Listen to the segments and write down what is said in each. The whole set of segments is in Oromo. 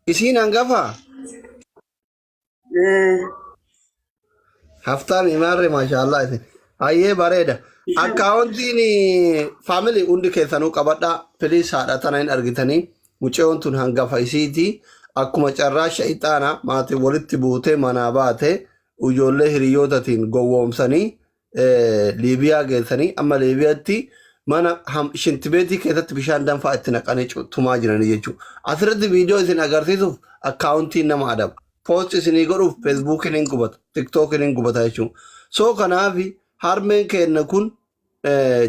Isiin hangafa haftaan imaarre maashaallah isin. Hayyee bareeda. Akkaawuntiin faamilii hundi keessanuu qabadhaa. Filiis haadha tana hin argitanii. Muceeyoon tun hangafa isiiti. Akkuma carraa shayxaana maatii walitti buutee manaa baate ijoollee hiriyyootatiin gowwoomsanii Liibiyaa geessanii amma Liibiyaatti mana shintibeetii keessatti bishaan danfaa itti naqanii tumaa jiranii jechuudha. Asirratti viidiyoo isin agarsiisuuf akkaawuntiin nama adaba. Poost isinii godhuuf feesbuukiin hin gubata, tiktookiin hin gubata jechuudha. So kanaaf harmeen keenya kun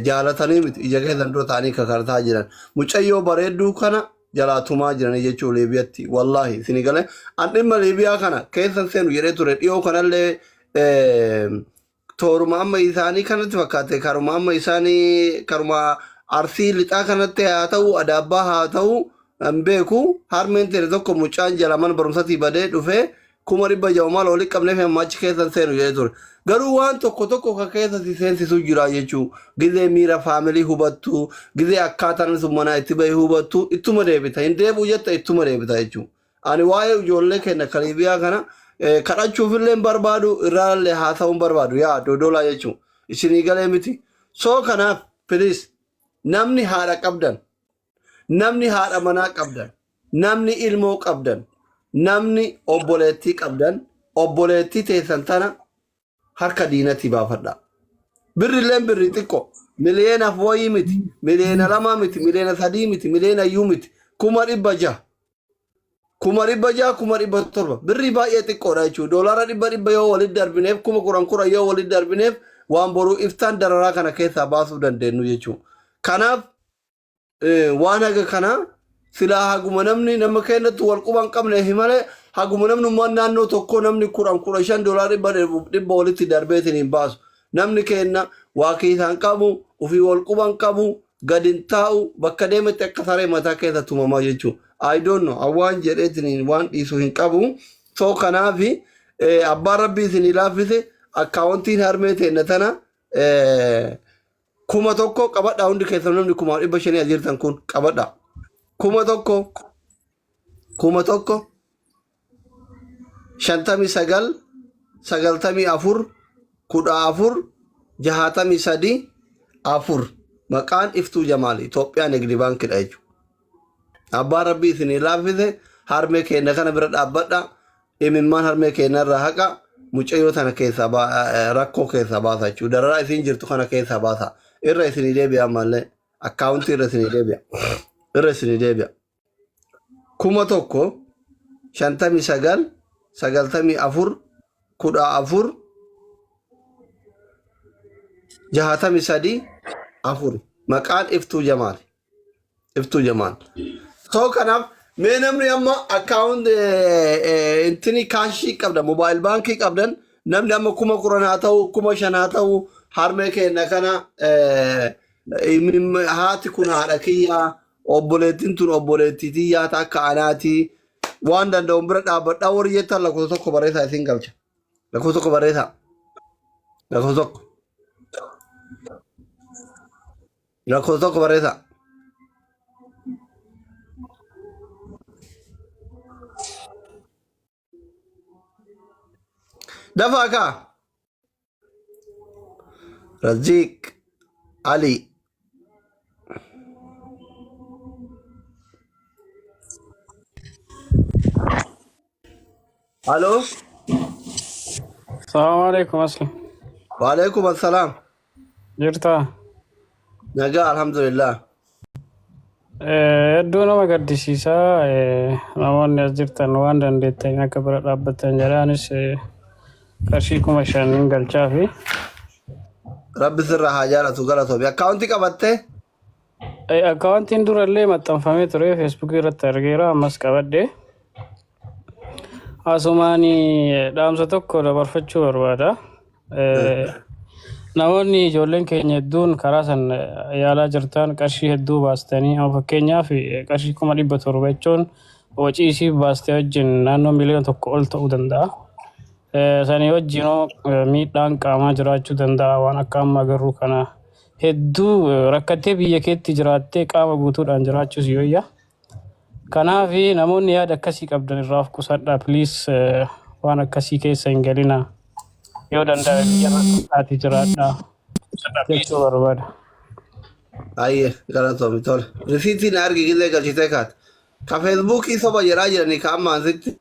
jaalatanii miti ija keessan dura ta'anii kakartaa jiran. Mucayyoo bareedduu kana jalaa tumaa jiranii jechuudha Liibiyaatti. Wallaahi isinii galee an dhimma Liibiyaa kana keessan seenu jedhee ture dhiyoo kanallee tooruma amma isaanii kanatti fakkaate karuma amma isaanii karuma arsii lixaa kanatti haa ta'u adaabbaa haa ta'u hin beeku harmeen tere tokko mucaan jala mana barumsatii badee dhufee 1,600 maal walitti qabneef achi keessan seenu jedhee ture. Garuu waan tokko tokko ka keessa si seensisuu jira jechuu gizee miira faamilii hubattu gizee akkaataan sun manaa itti bahee hubattu ittuma deebita hin deebi'u jetta ittuma deebita jechuu. Ani waa'ee ijoollee keenya Liibiyaa kana kadhachuufillee barbaadu irraallee haasa'uun barbaadu yaa dodolaa jechuun isinii galee miti. Soo kanaaf piliis namni haadha qabdan, namni haadha manaa qabdan, namni ilmoo qabdan, namni obboleettii qabdan, obboleettii teessan tana harka diinatii baafadha. Birrilleen birrii xiqqoo miliyeenaaf wayii miti, miliyeena 2 miti, miliyeena 3 miti, miliyeena iyyuu miti, 1,600. 1,700 birrii baay'ee xiqqoodha jechuudha. Doolaara 100 yoo walitti darbineef 10,000 yoo walitti darbineef waan boruu iftaan dararaa kana keessaa baasuu dandeenyu jechuudha. Kanaaf waan haga kana silaa haguma namni nama keenyatti wal quban qabneef malee haguma namnummaan naannoo tokko namni 10,000 doolaara 100 walitti darbeetiin hin baasu. Namni keenya waa kiisaan qabu, ofii wal quban qabu, gadin taa'u bakka deemetti akka saree mataa keessa tumamaa jechuudha. I don't know. Awaan jedheetiin waan dhiisuu hin qabu. So kanaaf abbaan rabbii isin ilaaffise akkaawuntiin harmee teenya tana 1,000 qabadhaa hundi keessan namni 500 jirtan kun qabadhaa. 1,000 59 94 14 63 4 maqaan Iftuu Jamaal Itoophiyaa Nigdi Baankidha jechuudha. Abbaan rabbii isin ilaaffise harmee keenya kana bira dhaabbadha. Imimmaan harmee keenya irraa haqa mucayyoo tana keessaa rakkoo keessaa baasa jechuudha. Dararaa isin jirtu kana keessaa baasa. Irra isinii deebi'a mallee akkaawuntii irra isinii deebi'a. Irra isinii deebi'a. 1,000 59 94 14 63 4 maqaan Iftuu Jamaal. Iftuu Jamaal. So kanaaf mee namni amma akkaawunt intini kaashii qabdan mobaayil baankii qabdan namni amma 10,000 haa ta'u 5,000 haa ta'u harmee keenya kana haati kun haadha kiyyaa obboleettiin tun obboleettii tiyyaa akka anaati waan danda'uun bira dhaabbadhaa warri jettan lakkoofsa tokko barreessaa isin galcha. Lakkoofsa tokko barreessaa. Lakkoofsa tokko. Lakkoofsa tokko barreessaa. Dafaka Razik Ali Halo Assalamualaikum Aslam. Waalaikumsalam Jirta. Nagaa alhamdulillah. Hedduu nama gaddisiisaa namoonni as jirtan waan dandeettan akka bira dhaabbatan jedhaanis qarshii 5,000 galchaa fi Rabbi sirra haa jaalatu galatoomi. Akkaawuntii qabattee? akkaawuntiin durallee maxxanfamee ture feesbuukii irratti argeera ammas qabadde. Asumaanii dhaamsa tokko dabarfachuu barbaada. Namoonni ijoolleen keenya hedduun karaa san yaalaa jirtan qarshii hedduu baastanii fakkeenyaaf qarshii 1,700 jechuun wacii isiif baastee wajjin naannoo miliyoona 1 ol ta'uu danda'a. Sanii wajjinoo miidhaan qaamaa jiraachuu danda'a waan akka amma agarru kana hedduu rakkattee biyya keetti jiraattee qaama guutuudhaan jiraachuus yooyya Kanaafi namoonni yaada akkasii qabdan irraa of qusadhaa please waan akkasii keessa hin galinaa. Yoo danda'e biyya ati jiraadhaa jechuu barbaada. Aye, galatoomii tole. Risiitiin argi gillee galchitee kaate. Ka feesbuukii soba jedhaa jiranii ka ammaan sitti.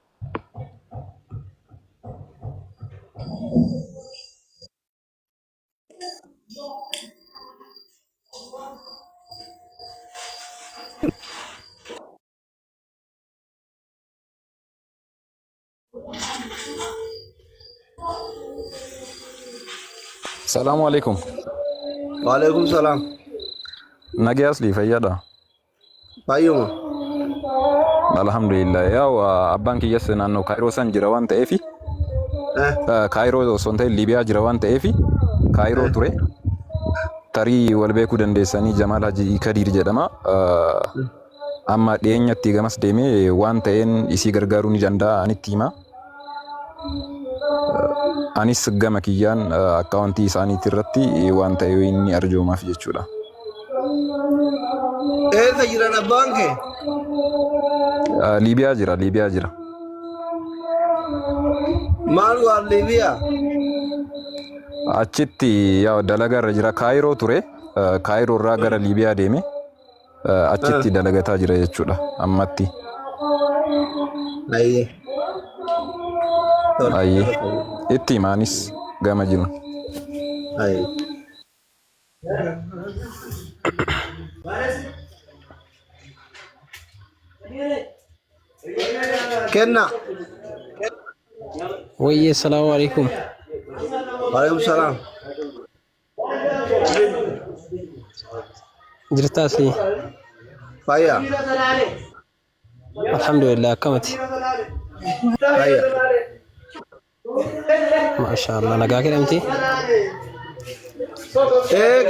Assalamu alaikum. Waalaikum salaam. Nagee asli fayyada. Baay'uma. Alhamdulillah. Yaw abbaan kiyyas naannoo Kaayiroo san jira waan ta'eefi. Kaayiroo osoo hin ta'in Liibiyaa jira waan ta'eefi Kaayiroo ture. Tarii wal beekuu dandeessanii Jamaal Haji Kadiir jedhama. Amma dhiyeenyatti gamas deemee waan ta'een isii gargaaruu ni danda'a anitti hima. Anis gama kiyyaan akkaawuntii isaaniitii irratti waan ta'e inni arjoomaaf jechuudha. Eessa jiran abbaan kee? Liibiyaa jira. Maal waan Liibiyaa? Achitti yaa dalagaa irra jira. Kaayiroo ture. Kaayiroo irraa gara Liibiyaa deeme. Achitti dalagataa jira jechuudha ammatti. Ayyee. Itti himaanis gama jiru. Kenna. وي السلام عليكم. Waalaikum salaam. جرتاسي Fayyaa. الحمد لله كمتي Fayyaa. ما شاء الله نقاك أمتي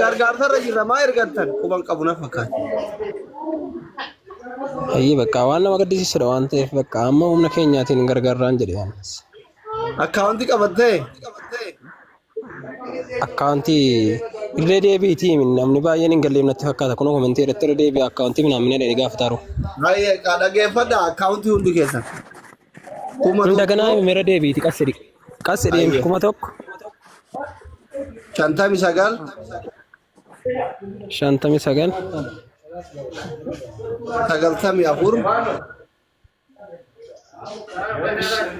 Gargaarsarra jirra maa ergattan quban qabu na fakkaata. هي بقى وانا ما قديش يصير وانت بقى أما هم نكينياتين غرغر رانجل يعني Akkaawuntii qabattee? أكاونتي الريدي بي تي من أمني بقى يعني قال لي من اتفاقات كنا كومنتي الريدي بي أكاونتي من أمني اللي قاف تارو Hayyee dhaggeeffadha akkaawuntii hundi keessan. من دكنا من ريدي بي تكسري كسري كم توك 59 شانتمي سجن 94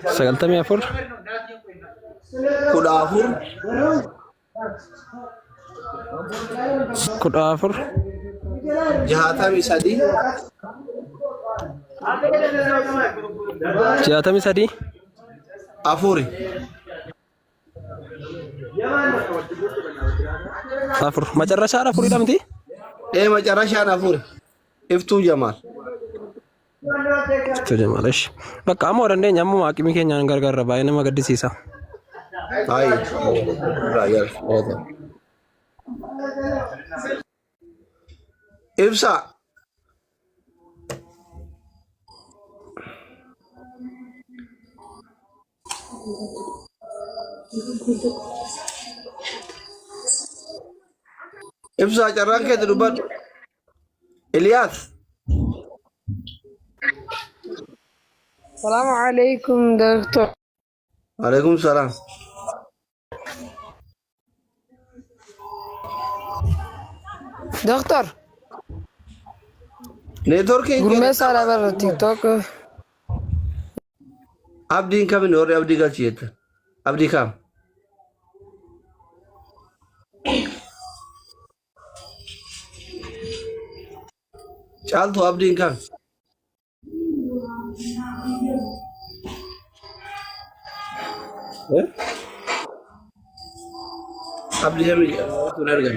سجلتمي أفر 14 كود أفر 63 جاتمي سدي afuri أفر ما جرى شارع فريد أمتي macarashaan afuri iftuu jamaal. تجمعلش بقى أما ورندي نعمو ما كمي كي نعن غرغر رباي نما قد سيسا Hayi. Raayal. Ibsa. Ibsa carraan keessa dubbadhu. Eliyaas. السلام عليكم دكتور. Waalaikum salaam. دكتور Neetworkiin gurmeessa ala barra tiktok abdiin kamin warri abdii galchi jettan. Abdii kam? Caaltu abdiin kam? Abdii hemi tun argan.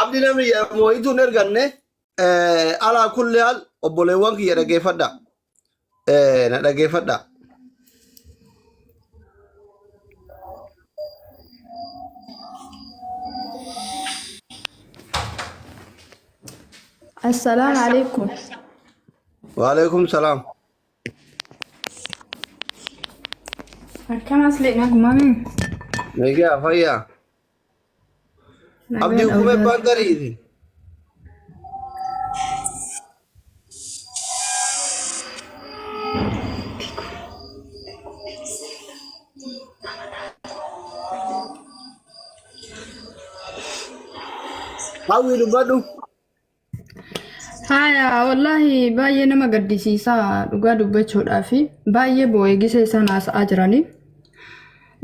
Abdi namni mo'ituun erganne alaa kulli haal obboleewwan kiyya dhageeffadha. Na dhageeffadha. السلام عليكم. وعليكم السلام. كم أصلي ناكم مامي؟ نيجي فيا أبدي حكومة بندري. Hawwi dubbadhu. Haya wallahi baay'ee nama gaddisiisa dhugaa dubbachuudhaaf baay'ee boo'ee gisee sana haasa'aa jirani.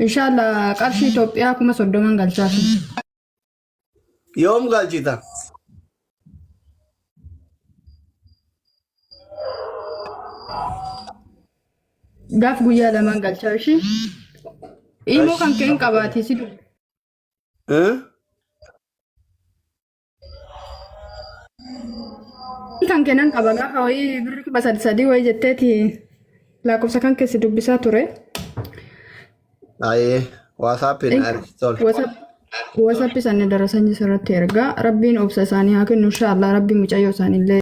Inshallah qarshii Itoophiyaa 30 galchaaf. Yoom galchita? Gaaf guyyaa lamaan galchaa ishii. Ilmoo kan keen qabaati si kan kenan qaba gaafa wayii birri 300 wayii jetteeti lakkoofsa kan keessi dubbisaa ture. Aye, WhatsAppin argitol. WhatsApp isaanii darasanii sirratti ergaa rabbiin obsa isaanii haa kennu inshallah rabbiin mucayyoo isaanii illee